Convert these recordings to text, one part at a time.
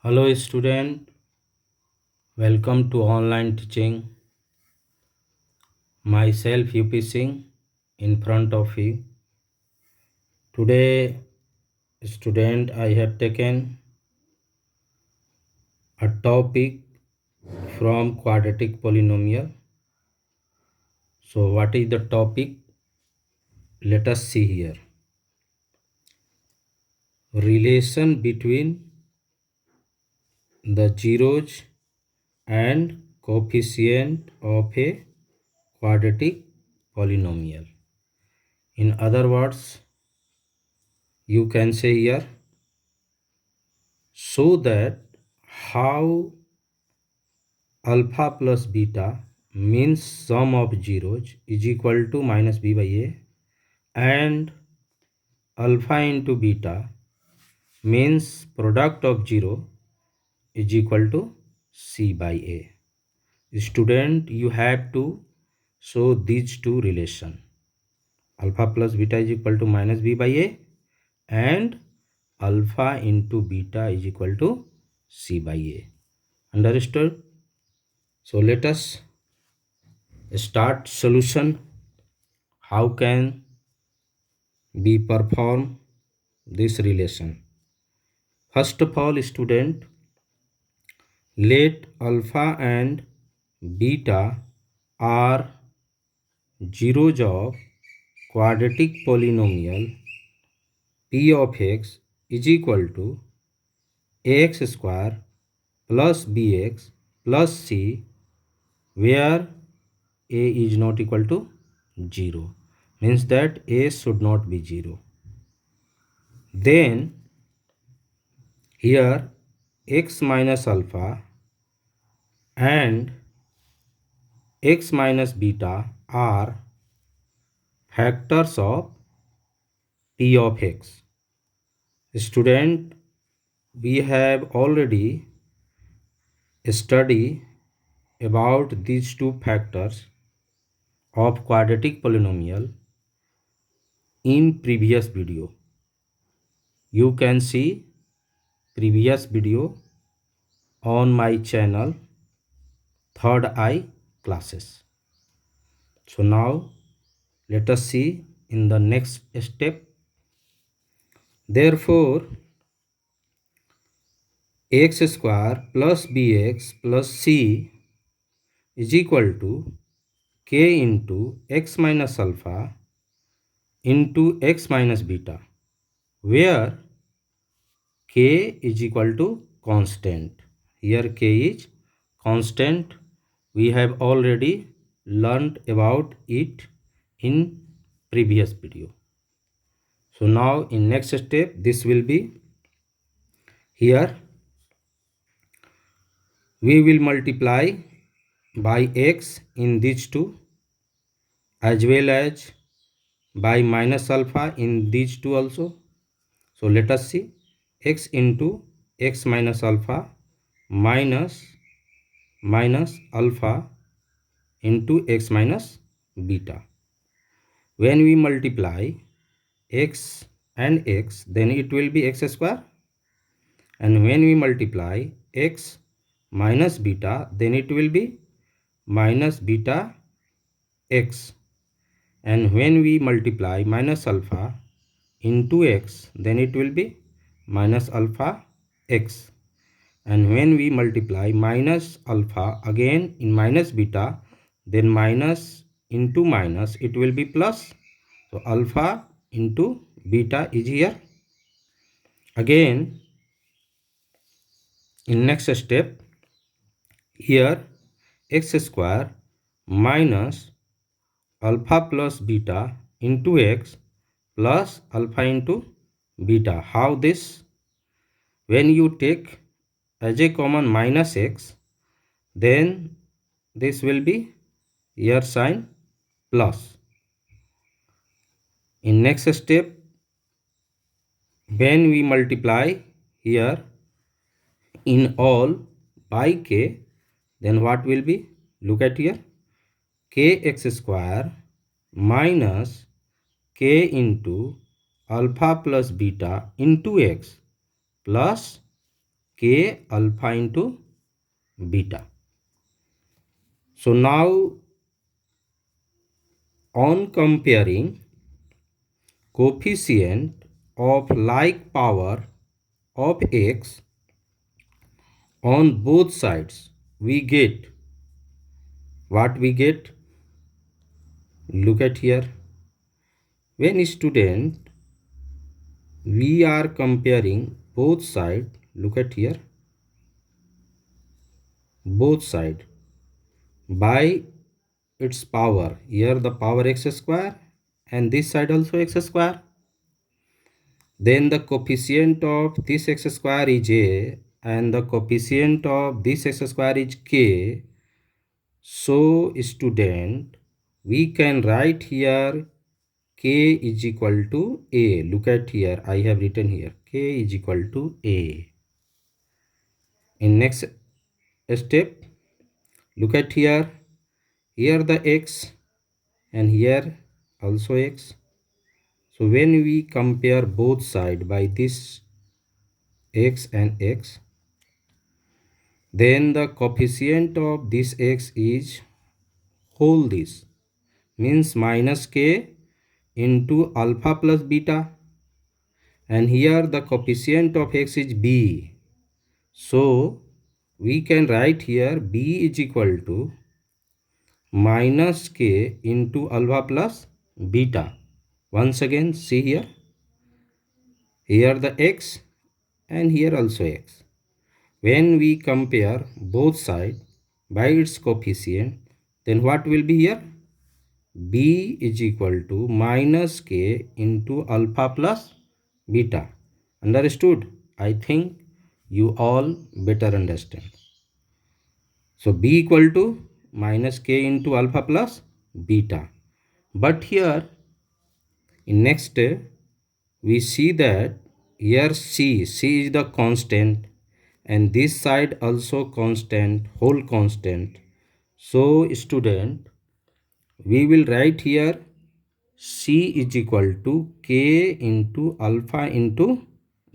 Hello student, welcome to online teaching. Myself UP Singh in front of you. Today student I have taken a topic from quadratic polynomial. So what is the topic? Let us see here. Relation between the zeros and coefficient of a quadratic polynomial. In other words, you can say here, so that how alpha plus beta means sum of zeros is equal to minus b by a, and alpha into beta means product of 0 is equal to c by a. Student, you have to show these two relation. Alpha plus beta is equal to minus b by a, and alpha into beta is equal to c by a. Understood? So let us start solution. How can we perform this relation? First of all, student, let alpha and beta are zeros of quadratic polynomial p of x is equal to ax square plus bx plus c, where a is not equal to 0, means that a should not be 0. Then here x minus alpha and x minus beta are factors of p of x. Student, we have already studied about these two factors of quadratic polynomial in previous video. You can see previous video on my channel Third Eye classes. So now let us see in the next step. Therefore, x square plus bx plus c is equal to k into x minus alpha into x minus beta, where k is equal to constant. Here k is constant. We have already learned about it in previous video. So now in next step, this will be here we will multiply by x in these two, as well as by minus alpha in these two also. So let us see x into x minus alpha minus alpha into x minus beta. When we multiply x and x, then it will be x square, and when we multiply x minus beta, then it will be minus beta x, and when we multiply minus alpha into x, then it will be minus alpha x, and when we multiply minus alpha again in minus beta, then minus into minus it will be plus. So alpha into beta is here. Again in next step, here x square minus alpha plus beta into x plus alpha into beta. How this? When you take as a common minus x, then this will be here sign plus. In next step, when we multiply here in all by k, then what will be? Look at here, kx square minus k into alpha plus beta into x plus k alpha into beta. So now on comparing coefficient of like power of x on both sides, we get what we get. Look at here. When student we are comparing both side, look at here, both side by its power. Here the power x square and this side also x square. Then the coefficient of this x square is a and the coefficient of this x square is k. So student, we can write here k is equal to a. Look at here, I have written here k is equal to a. In next step, look at here the x and here also x. So when we compare both sides by this x and x, then the coefficient of this x is whole this, means minus k into alpha plus beta, and here the coefficient of x is b. So we can write here b is equal to minus k into alpha plus beta. Once again, see here the x and here also x. When we compare both sides by its coefficient, then what will be here? B is equal to minus k into alpha plus beta. Understood? I think you all better understand. So B equal to minus k into alpha plus beta. But here in next we see that here c is the constant and this side also constant, whole constant. So student, we will write here c is equal to k into alpha into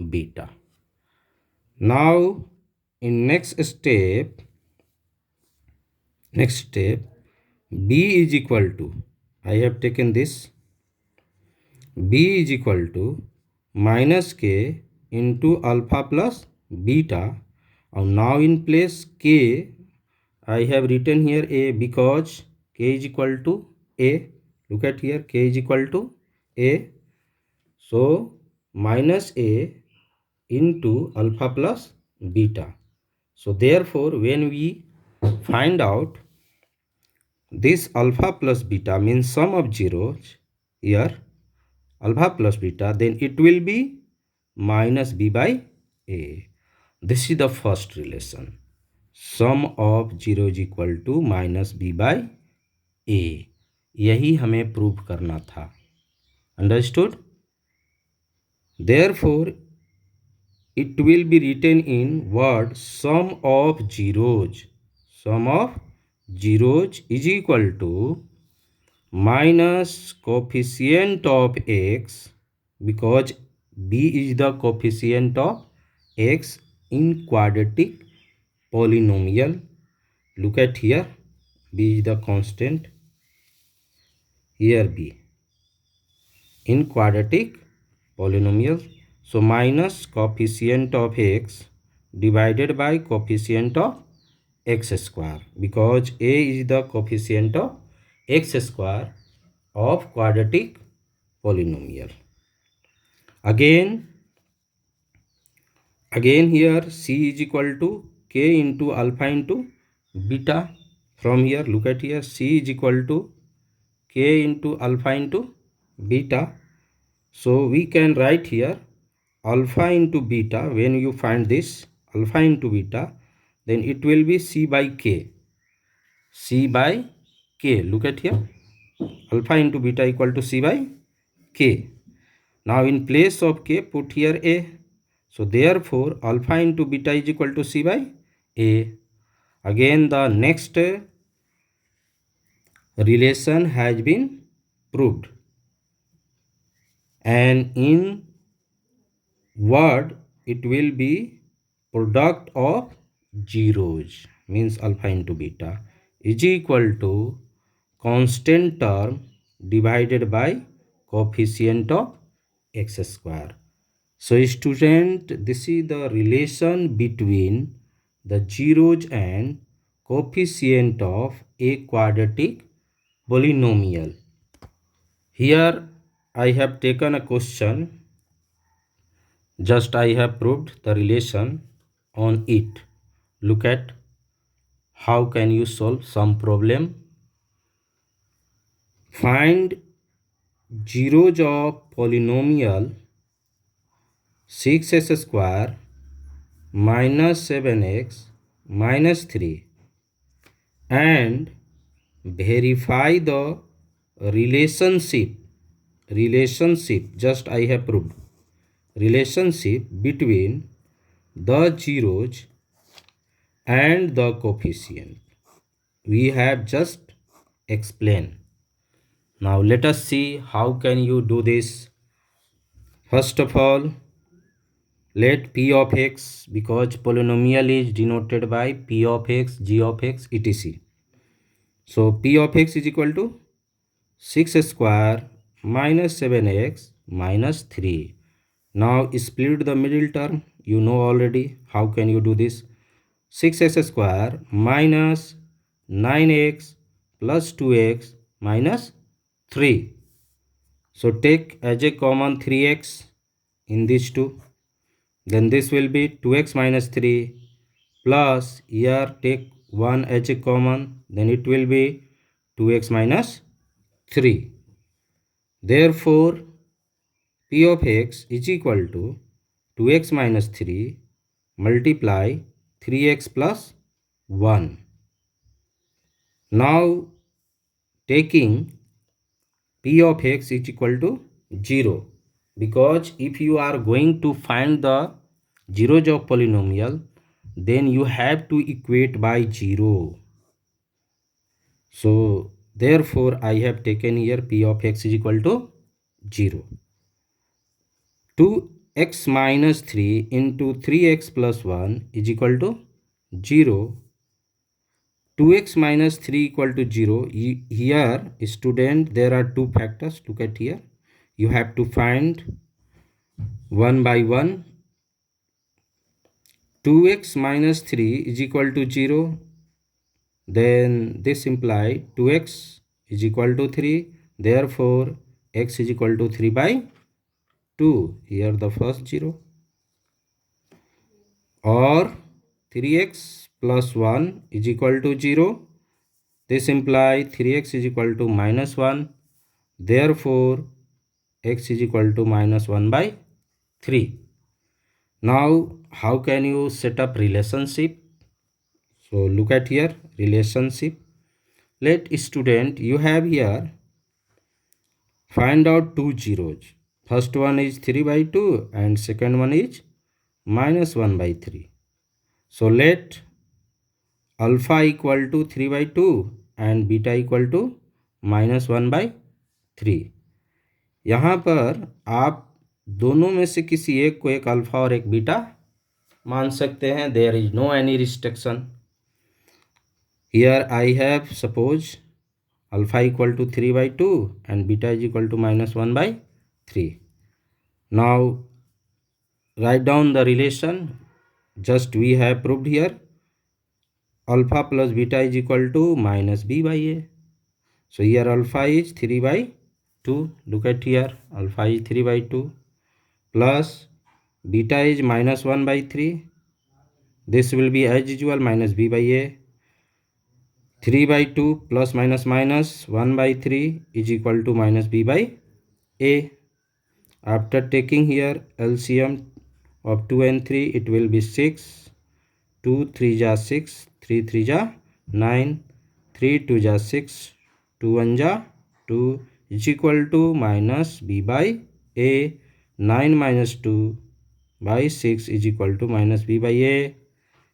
beta. Now in next step b is equal to, I have taken this, b is equal to minus k into alpha plus beta. And now in place k, I have written here a because k is equal to a. Look at here, k is equal to a. So minus a into alpha plus beta. So therefore when we find out this alpha plus beta means sum of zeros here, alpha plus beta, then it will be minus b by a. This is the first relation. Sum of 0 is equal to minus b by a. यही हमें prove करना था. Understood? Therefore, it will be written in word sum of zeros. Sum of zeros is equal to minus coefficient of x, because b is the coefficient of x in quadratic polynomial. Look at here, b is the constant, here b in quadratic polynomial. So minus coefficient of x divided by coefficient of x square, because a is the coefficient of x square of quadratic polynomial. Again here c is equal to k into alpha into beta. From here, look at here, c is equal to k into alpha into beta. So we can write here alpha into beta. When you find this alpha into beta, then it will be c by k. C by k. Look at here, alpha into beta equal to c by k. Now in place of k, put here a. So therefore alpha into beta is equal to c by a. Again the next relation has been proved, and in word it will be product of zeros means alpha into beta is equal to constant term divided by coefficient of x square. So student, this is the relation between the zeros and coefficient of a quadratic polynomial. Here I have taken a question, just I have proved the relation on it. Look at how can you solve some problem. Find zeros of polynomial 6x square minus 7x minus 3 and verify the relationship just I have proved relationship between the zeros and the coefficient we have just explained. Now let us see how can you do this. First of all, let p of x, because polynomial is denoted by p of x, g of x, etc. So p of x is equal to 6 square minus 7x minus 3. Now split the middle term. You know already. How can you do this? 6x square minus 9x plus 2x minus 3. So take as a common 3x in these two. Then this will be 2x minus 3 plus here take 1 as a common. Then it will be 2x minus 3. Therefore, p of x is equal to 2x minus 3 multiply 3x plus 1. Now, taking p of x is equal to 0, because if you are going to find the zeros of polynomial, then you have to equate by 0. So, therefore, I have taken here p of x is equal to 0. 2x minus 3 into 3x plus 1 is equal to 0. 2x minus 3 equal to 0. Here, student, there are two factors. Look at here. You have to find one by one. 2x minus 3 is equal to 0. Then this implies 2x is equal to 3. Therefore, x is equal to 3 by 2. Here the first 0. Or 3x plus 1 is equal to 0. This implies 3x is equal to minus 1. Therefore, x is equal to minus 1 by 3. Now, how can you set up relationship? So, look at here, relationship. Let student, you have here, find out two zeros. First one is 3 by 2 and second one is minus 1 by 3. So, let alpha equal to 3 by 2 and beta equal to minus 1 by 3. यहाँ पर आप दोनों में से किसी एक को एक अल्फा और एक बीटा मान सकते हैं. There is no any restriction. Here I have suppose alpha equal to 3 by 2 and beta is equal to minus 1 by 3. Now write down the relation. Just we have proved here alpha plus beta is equal to minus b by a. So here alpha is 3 by 2. Look at here, alpha is 3 by 2 plus beta is minus 1 by 3. This will be as usual minus b by a. 3 by 2 plus minus minus 1 by 3 is equal to minus b by a. After taking here LCM of 2 and 3, it will be 6. 2 3 ja 6, 3 3 ja 9, 3 2 ja 6, 2 1 ja 2 is equal to minus b by a. 9 minus 2 by 6 is equal to minus b by a.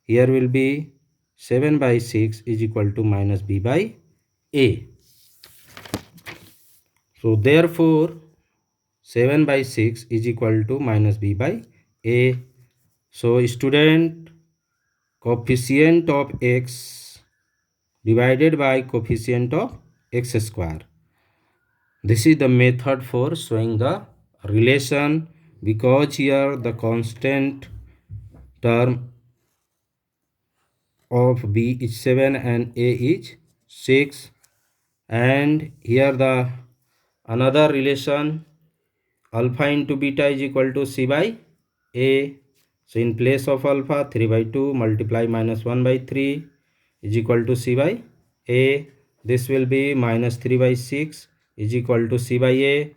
Here will be 7 by 6 is equal to minus b by a. So therefore 7 by 6 is equal to minus b by a. So student, coefficient of x divided by coefficient of x square. This is the method for showing the relation, because here the constant term of b is 7 and a is 6, and here the another relation, alpha into beta is equal to c by a. So in place of alpha, 3 by 2 multiply minus 1 by 3 is equal to c by a. This will be minus 3 by 6 is equal to c by a,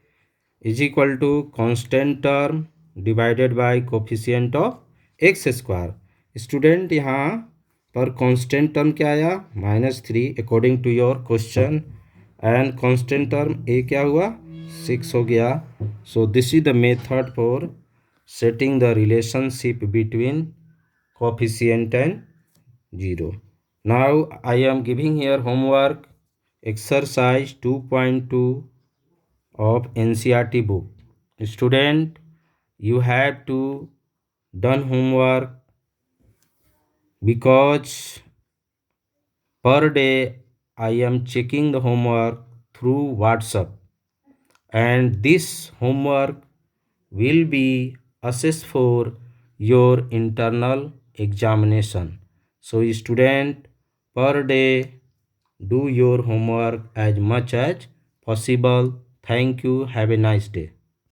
is equal to constant term divided by coefficient of x square. Student यहाँ पर constant term क्या आया? -3 according to your question, and constant term a क्या हुआ? 6 हो गया. So this is the method for setting the relationship between coefficient and 0. Now I am giving here homework exercise 2.2 of NCERT book. Student, you have to done homework, because per day I am checking the homework through WhatsApp, and this homework will be assessed for your internal examination. So student, per day do your homework as much as possible. Thank you. Have a nice day.